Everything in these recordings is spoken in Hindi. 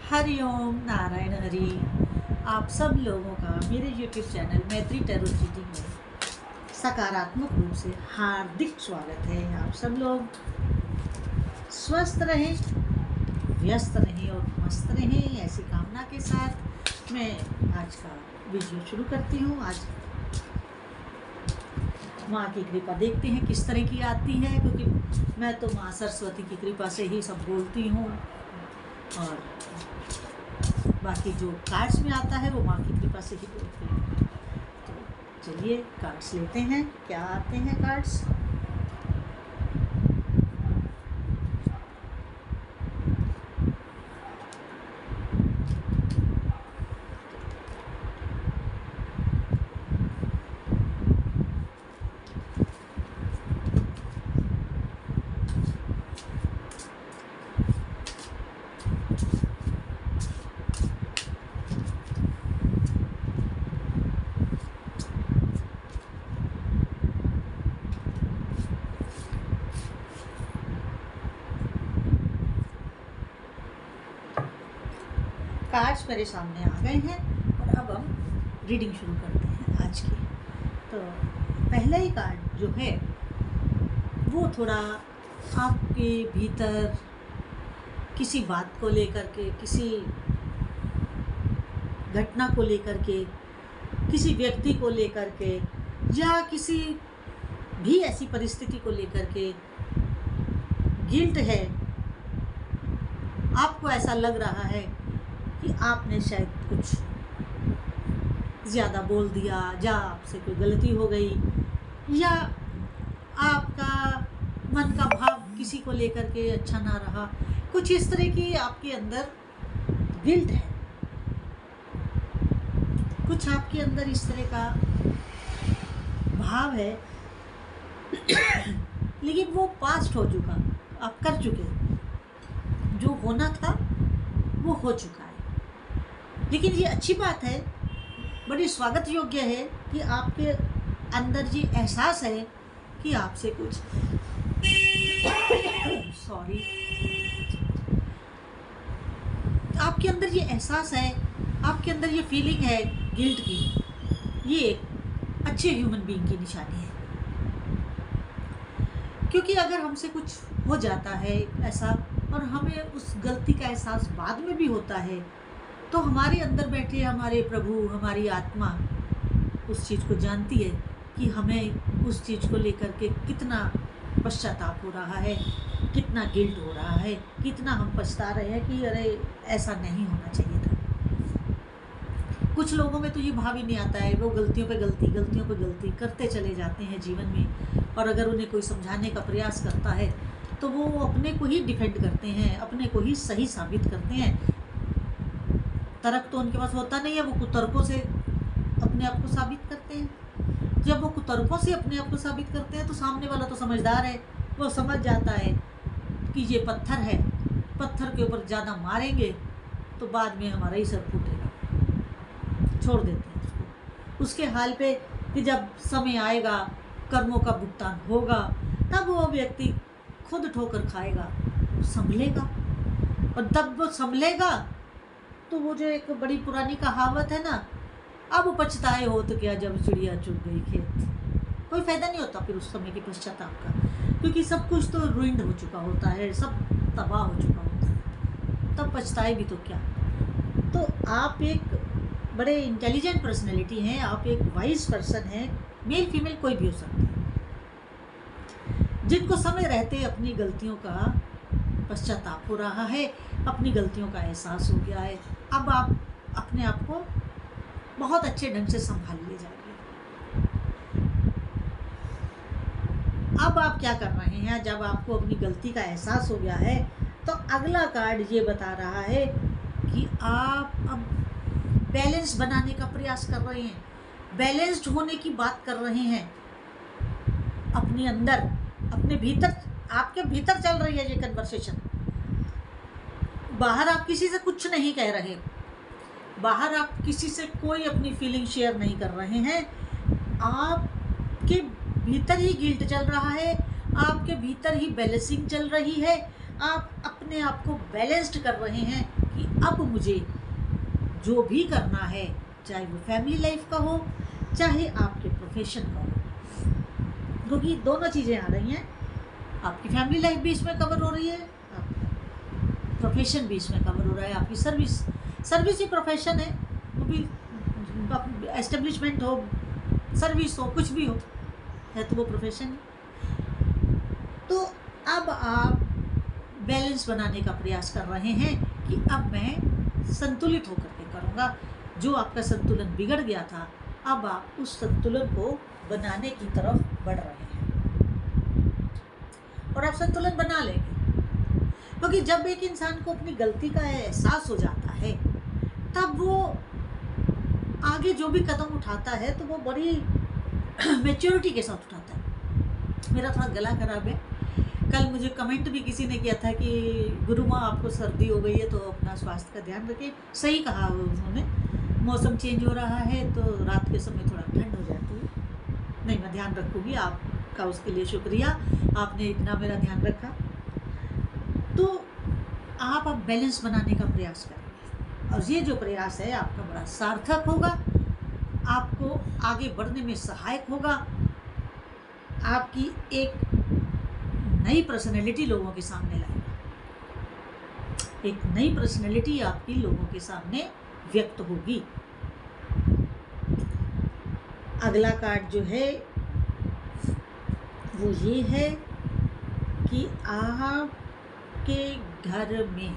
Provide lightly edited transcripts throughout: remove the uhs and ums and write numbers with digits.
हरिओम नारायण हरि। आप सब लोगों का मेरे YouTube चैनल मैत्री टैरो रीडिंग में सकारात्मक रूप से हार्दिक स्वागत है। आप सब लोग स्वस्थ रहें, व्यस्त रहें और मस्त रहें, ऐसी कामना के साथ मैं आज का वीडियो शुरू करती हूँ। आज माँ की कृपा देखते हैं किस तरह की आती है, क्योंकि मैं तो माँ सरस्वती की कृपा से ही सब बोलती हूँ और बाकी जो कार्ड्स में आता है वो माँ की कृपा से ही बोलते हैं। तो चलिए कार्ड्स लेते हैं, क्या आते हैं कार्ड्स। कार्ड्स मेरे सामने आ गए हैं और अब हम रीडिंग शुरू करते हैं आज की। तो पहला ही कार्ड जो है वो थोड़ा आपके भीतर किसी बात को लेकर के, किसी घटना को लेकर के, किसी व्यक्ति को लेकर के या किसी भी ऐसी परिस्थिति को लेकर के गिल्ट है। आपको ऐसा लग रहा है कि आपने शायद कुछ ज़्यादा बोल दिया, या आपसे कोई गलती हो गई, या आपका मन का भाव किसी को लेकर के अच्छा ना रहा, कुछ इस तरह की आपके अंदर गिल्ट है, कुछ आपके अंदर इस तरह का भाव है। लेकिन वो पास्ट हो चुका, आप कर चुके, जो होना था वो हो चुका है। लेकिन ये अच्छी बात है, बड़ी स्वागत योग्य है कि आपके अंदर ये एहसास है कि आपसे कुछ सॉरी आपके अंदर ये एहसास है, आपके अंदर ये फीलिंग है गिल्ट की। ये एक अच्छे ह्यूमन बीइंग की निशानी है, क्योंकि अगर हमसे कुछ हो जाता है ऐसा और हमें उस गलती का एहसास बाद में भी होता है, तो हमारे अंदर बैठे हमारे प्रभु, हमारी आत्मा उस चीज़ को जानती है कि हमें उस चीज़ को लेकर के कितना पश्चाताप हो रहा है, कितना गिल्ट हो रहा है, कितना हम पछता रहे हैं कि अरे ऐसा नहीं होना चाहिए था। कुछ लोगों में तो ये भाव ही नहीं आता है, वो गलतियों पे गलती करते चले जाते हैं जीवन में। और अगर उन्हें कोई समझाने का प्रयास करता है तो वो अपने को ही डिफेंड करते हैं, अपने को ही सही साबित करते हैं। तर्क तो उनके पास होता नहीं है, वो कुतर्कों से अपने आप को साबित करते हैं। जब वो कुतर्कों से अपने आप को साबित करते हैं तो सामने वाला तो समझदार है, वो समझ जाता है कि ये पत्थर है, पत्थर के ऊपर ज़्यादा मारेंगे तो बाद में हमारा ही सर फूटेगा, छोड़ देते हैं उसको उसके हाल पे कि जब समय आएगा, कर्मों का भुगतान होगा, तब वो व्यक्ति खुद ठोकर खाएगा, संभलेगा। और तब वो संभलेगा तो वो जो एक बड़ी पुरानी कहावत है ना, अब पछताए हो तो क्या जब चिड़िया चुग गई खेत, कोई फायदा नहीं होता फिर उस समय के पश्चाताप का, क्योंकि सब कुछ तो रुइंड हो चुका होता है, सब तबाह हो चुका होता है, तब पछताए भी तो क्या। तो आप एक बड़े इंटेलिजेंट पर्सनैलिटी हैं, आप एक वाइज पर्सन हैं, मेल फीमेल कोई भी हो सकता है, जिनको समय रहते अपनी गलतियों का पश्चाताप हो रहा है, अपनी गलतियों का एहसास हो गया है। अब आप अपने आप को बहुत अच्छे ढंग से संभाल ले जाएंगे। अब आप क्या कर रहे हैं, जब आपको अपनी गलती का एहसास हो गया है तो अगला कार्ड ये बता रहा है कि आप अब बैलेंस बनाने का प्रयास कर रहे हैं, बैलेंस्ड होने की बात कर रहे हैं। अपने अंदर, अपने भीतर, आपके भीतर चल रही है ये कन्वर्सेशन। बाहर आप किसी से कुछ नहीं कह रहे, बाहर आप किसी से कोई अपनी फीलिंग शेयर नहीं कर रहे हैं, आपके भीतर ही गिल्ट चल रहा है, आपके भीतर ही बैलेंसिंग चल रही है। आप अपने आप को बैलेंस्ड कर रहे हैं कि अब मुझे जो भी करना है, चाहे वो फैमिली लाइफ का हो, चाहे आपके प्रोफेशन का हो, क्योंकि दोनों चीज़ें आ रही हैं। आपकी फैमिली लाइफ भी इसमें कवर हो रही है, आपका प्रोफेशन भी इसमें कवर हो रहा है। आपकी सर्विस ही प्रोफेशन है, वो भी एस्टेब्लिशमेंट हो, सर्विस हो, कुछ भी हो, है तो वो प्रोफेशन है। तो अब आप बैलेंस बनाने का प्रयास कर रहे हैं कि अब मैं संतुलित होकर के करूँगा। जो आपका संतुलन बिगड़ गया था, अब आप उस संतुलन को बनाने की तरफ बढ़ रहे हैं और आप संतुलन बना लेंगे। क्योंकि जब एक इंसान को अपनी गलती का एहसास हो जाता है, तब वो आगे जो भी कदम उठाता है तो वो बड़ी मैच्योरिटी के साथ उठाता है। मेरा थोड़ा गला खराब है। कल मुझे कमेंट भी किसी ने किया था कि गुरु माँ आपको सर्दी हो गई है तो अपना स्वास्थ्य का ध्यान रखें। सही कहा उन्होंने, मौसम चेंज हो रहा है तो रात के समय थोड़ा ठंड हो जाती है। नहीं, मैं ध्यान रखूँगी, आपका उसके लिए शुक्रिया, आपने इतना मेरा ध्यान रखा। तो आप अब बैलेंस बनाने का प्रयास करेंगे और ये जो प्रयास है आपका बड़ा सार्थक होगा, आपको आगे बढ़ने में सहायक होगा। आपकी एक नई पर्सनैलिटी लोगों के सामने लाएगा, एक नई पर्सनैलिटी आपकी लोगों के सामने व्यक्त होगी। अगला कार्ड जो है वो ये है कि आपके घर में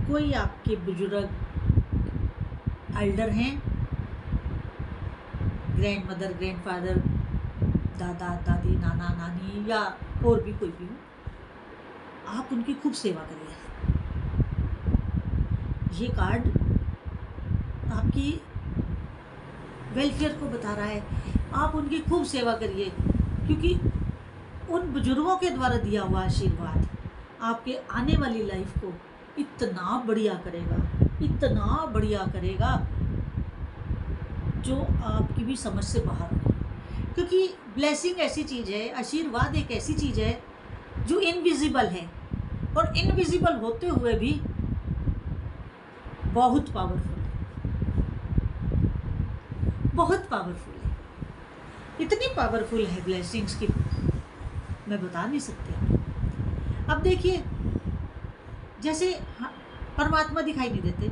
कोई आपके बुजुर्ग एल्डर हैं, ग्रैंड मदर, ग्रैंड फादर, दादा दादी, नाना नानी या और भी कोई भी हो, आप उनकी खूब सेवा करिए। ये कार्ड आपकी वेलफेयर को बता रहा है, आप उनकी खूब सेवा करिए, क्योंकि उन बुजुर्गों के द्वारा दिया हुआ आशीर्वाद आपके आने वाली लाइफ को इतना बढ़िया करेगा, इतना बढ़िया करेगा जो आपकी भी समझ से बाहर हो। क्योंकि ब्लेसिंग ऐसी चीज़ है, आशीर्वाद एक ऐसी चीज़ है जो इनविजिबल है और इनविजिबल होते हुए भी बहुत पावरफुल है, बहुत पावरफुल है। इतनी पावरफुल है ब्लेसिंग्स की मैं बता नहीं सकती। अब देखिए, जैसे परमात्मा दिखाई नहीं देते,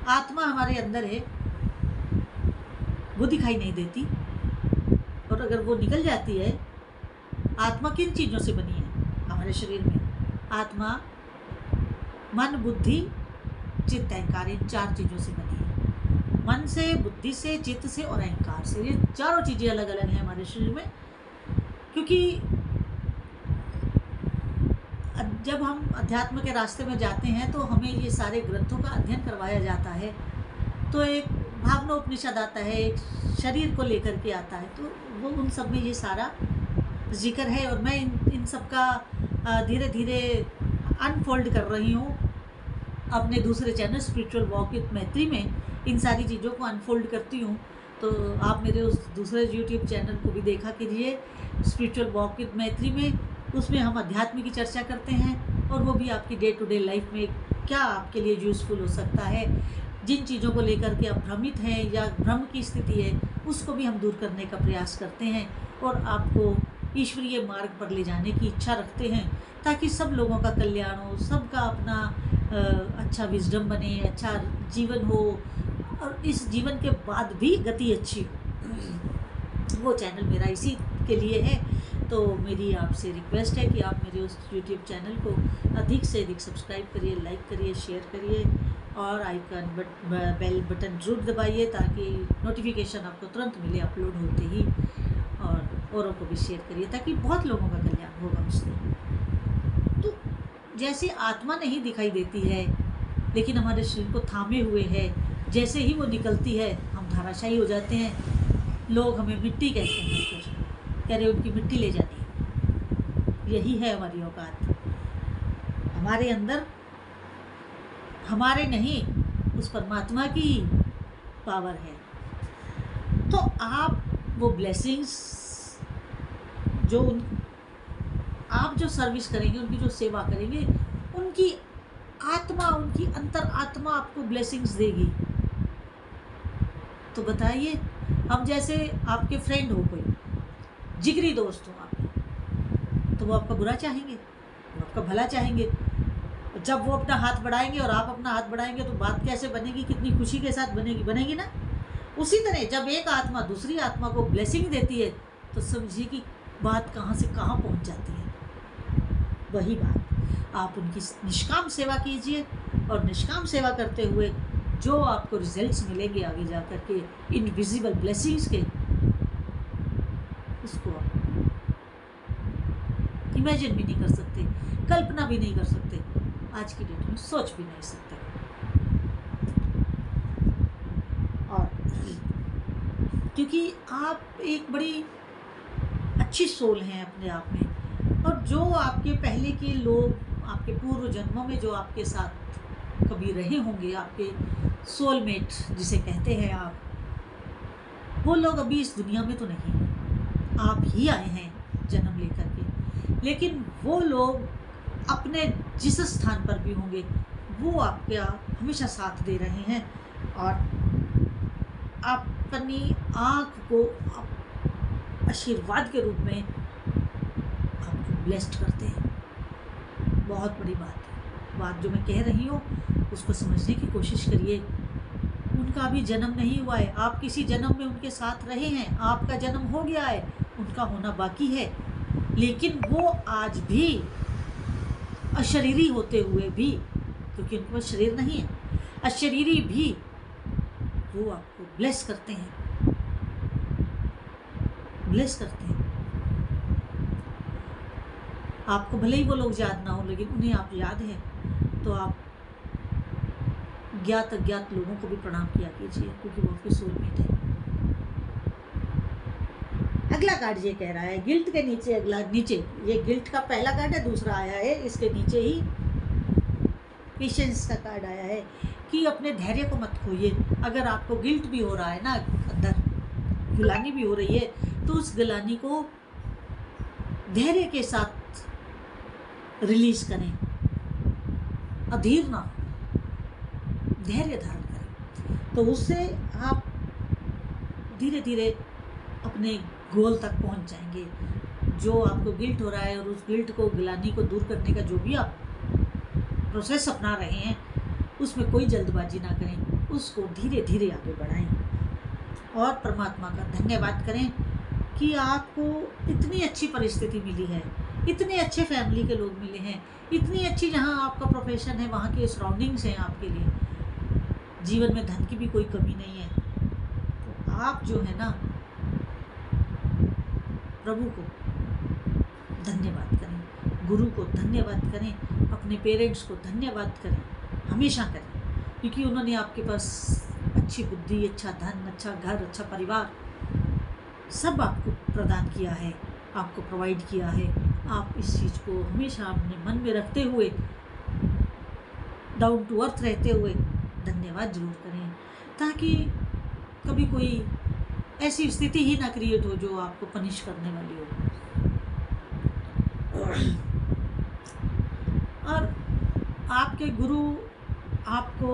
आत्मा हमारे अंदर है, वो दिखाई नहीं देती, और अगर वो निकल जाती है, आत्मा किन चीज़ों से बनी है हमारे शरीर में? आत्मा मन, बुद्धि, चित्त, अहंकार, इन 4 चीज़ों से बनी है। मन से, बुद्धि से, चित्त से और अहंकार से, ये चारों चीज़ें अलग अलग हैं हमारे शरीर में। क्योंकि जब हम अध्यात्म के रास्ते में जाते हैं तो हमें ये सारे ग्रंथों का अध्ययन करवाया जाता है। तो एक भावनोपनिषद आता है, एक शरीर को लेकर के आता है, तो वो उन सब में ये सारा जिक्र है। और मैं इन सब का धीरे धीरे अनफोल्ड कर रही हूँ अपने दूसरे चैनल स्पिरिचुअल वॉक विद मैत्री में, इन सारी चीज़ों को अनफोल्ड करती हूँ। तो आप मेरे उस दूसरे यूट्यूब चैनल को भी देखा कीजिए, स्पिरिचुअल वॉक विद मैत्री में। उसमें हम अध्यात्म की चर्चा करते हैं और वो भी आपकी डे टू डे लाइफ में क्या आपके लिए यूज़फुल हो सकता है, जिन चीज़ों को लेकर के आप भ्रमित हैं या भ्रम की स्थिति है, उसको भी हम दूर करने का प्रयास करते हैं और आपको ईश्वरीय मार्ग पर ले जाने की इच्छा रखते हैं, ताकि सब लोगों का कल्याण हो, सबका अपना अच्छा विजडम बने, अच्छा जीवन हो और इस जीवन के बाद भी गति अच्छी हो। वो चैनल मेरा इसी के लिए है। तो मेरी आपसे रिक्वेस्ट है कि आप मेरे उस यूट्यूब चैनल को अधिक से अधिक सब्सक्राइब करिए, लाइक करिए, शेयर करिए और आइकन बेल बटन जरूर दबाइए, ताकि नोटिफिकेशन आपको तुरंत मिले अपलोड होते ही, और औरों को भी शेयर करिए ताकि बहुत लोगों का कल्याण होगा उससे। तो जैसे आत्मा नहीं दिखाई देती है लेकिन हमारे शरीर को थामे हुए है, जैसे ही वो निकलती है हम धाराशायी हो जाते हैं। लोग हमें मिट्टी कहते हैं, फिर कह रहे उनकी मिट्टी ले जानी। यही है हमारी औकात। हमारे अंदर हमारे नहीं, उस परमात्मा की पावर है। तो आप वो ब्लेसिंग्स आप जो सर्विस करेंगे, उनकी जो सेवा करेंगे, उनकी अंतर आत्मा आपको ब्लेसिंग्स देगी। तो बताइए, हम जैसे आपके फ्रेंड हो, कोई जिगरी दोस्त हो आपके, तो वो आपका बुरा चाहेंगे, वो आपका भला चाहेंगे। जब वो अपना हाथ बढ़ाएंगे और आप अपना हाथ बढ़ाएंगे तो बात कैसे बनेगी, कितनी खुशी के साथ बनेगी ना। उसी तरह जब एक आत्मा दूसरी आत्मा को ब्लेसिंग देती है तो समझिए कि बात कहाँ से कहाँ पहुँच जाती है। वही बात, आप उनकी निष्काम सेवा कीजिए, और निष्काम सेवा करते हुए जो आपको रिजल्ट्स मिलेंगे आगे जा कर के इनविजिबल ब्लेसिंग्स के, उसको आप इमेजिन भी नहीं कर सकते, कल्पना भी नहीं कर सकते, आज की डेट में सोच भी नहीं सकते। और क्योंकि आप एक बड़ी अच्छी सोल हैं अपने आप में, और जो आपके पहले के लोग, आपके पूर्व जन्मों में जो आपके साथ कभी रहे होंगे, आपके सोलमेट जिसे कहते हैं आप, वो लोग अभी इस दुनिया में तो नहीं हैं, आप ही आए हैं जन्म लेकर के, लेकिन वो लोग अपने जिस स्थान पर भी होंगे वो आपका हमेशा साथ दे रहे हैं, और अपनी आँख को आशीर्वाद के रूप में आपको ब्लेस्ड करते हैं। बहुत बड़ी बात है। बात जो मैं कह रही हूँ उसको समझने की कोशिश करिए। उनका अभी जन्म नहीं हुआ है, आप किसी जन्म में उनके साथ रहे हैं, आपका जन्म हो गया है, उनका होना बाकी है, लेकिन वो आज भी अशरीरी होते हुए भी, क्योंकि उनके पास शरीर नहीं है, अशरीरी भी वो आपको ब्लेस करते हैं, ब्लेस करते हैं। आपको भले ही वो लोग याद ना हो, लेकिन उन्हें आप याद हैं तो आप ज्ञात अज्ञात लोगों को भी प्रणाम किया कीजिए, क्योंकि वो आपके सोलमेट है। अगला कार्ड ये कह रहा है, गिल्ट के नीचे अगला, नीचे ये गिल्ट का पहला कार्ड है, दूसरा आया है इसके नीचे ही पेशेंस का कार्ड आया है कि अपने धैर्य को मत खोइए। अगर आपको गिल्ट भी हो रहा है ना, अंदर गिलानी भी हो रही है, तो उस गिलानी को धैर्य के साथ रिलीज करें, अधीर ना हो, धैर्य धारण करें, तो उससे आप धीरे धीरे अपने गोल तक पहुंच जाएंगे। जो आपको गिल्ट हो रहा है और उस गिल्ट को, गिलानी को दूर करने का जो भी आप प्रोसेस अपना रहे हैं, उसमें कोई जल्दबाजी ना करें, उसको धीरे धीरे आगे बढ़ाएं, और परमात्मा का धन्यवाद करें कि आपको इतनी अच्छी परिस्थिति मिली है, इतने अच्छे फैमिली के लोग मिले हैं, इतनी अच्छी जहाँ आपका प्रोफेशन है वहाँ के सराउंडिंग्स हैं आपके लिए, जीवन में धन की भी कोई कमी नहीं है। तो आप जो है ना, प्रभु को धन्यवाद करें, गुरु को धन्यवाद करें, अपने पेरेंट्स को धन्यवाद करें, हमेशा करें, क्योंकि उन्होंने आपके पास अच्छी बुद्धि, अच्छा धन, अच्छा घर, अच्छा परिवार सब आपको प्रदान किया है, आपको प्रोवाइड किया है। आप इस चीज़ को हमेशा अपने मन में रखते हुए, डाउन टू अर्थ रहते हुए धन्यवाद जरूर करें, ताकि कभी कोई ऐसी स्थिति ही ना क्रिएट हो जो आपको पनिश करने वाली हो। और आपके गुरु आपको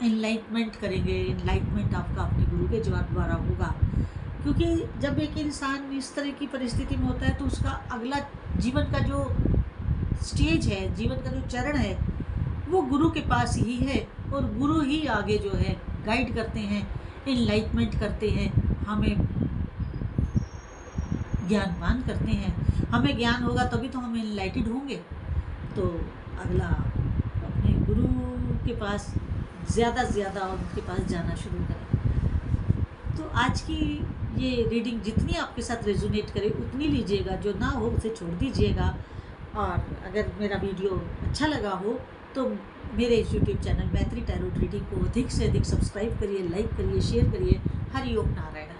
एनलाइटमेंट करेंगे, एनलाइटमेंट आपका अपने गुरु के द्वारा होगा, क्योंकि जब एक इंसान इस तरह की परिस्थिति में होता है तो उसका अगला जीवन का जो स्टेज है, जीवन का जो चरण है, वो गुरु के पास ही है, और गुरु ही आगे जो है गाइड करते हैं, एनलाइटमेंट करते हैं, हमें ज्ञानवान करते हैं। हमें ज्ञान होगा तभी तो हम एनलाइटेड होंगे। तो अगला अपने गुरु के पास ज़्यादा से ज़्यादा उनके पास जाना शुरू करें। तो आज की ये रीडिंग जितनी आपके साथ रेजोनेट करे उतनी लीजिएगा, जो ना हो उसे छोड़ दीजिएगा। और अगर मेरा वीडियो अच्छा लगा हो तो मेरे इस यूट्यूब चैनल मैत्री टैरोट रीडिंग को अधिक से अधिक सब्सक्राइब करिए, लाइक करिए, शेयर करिए। हरि ओम नारायण।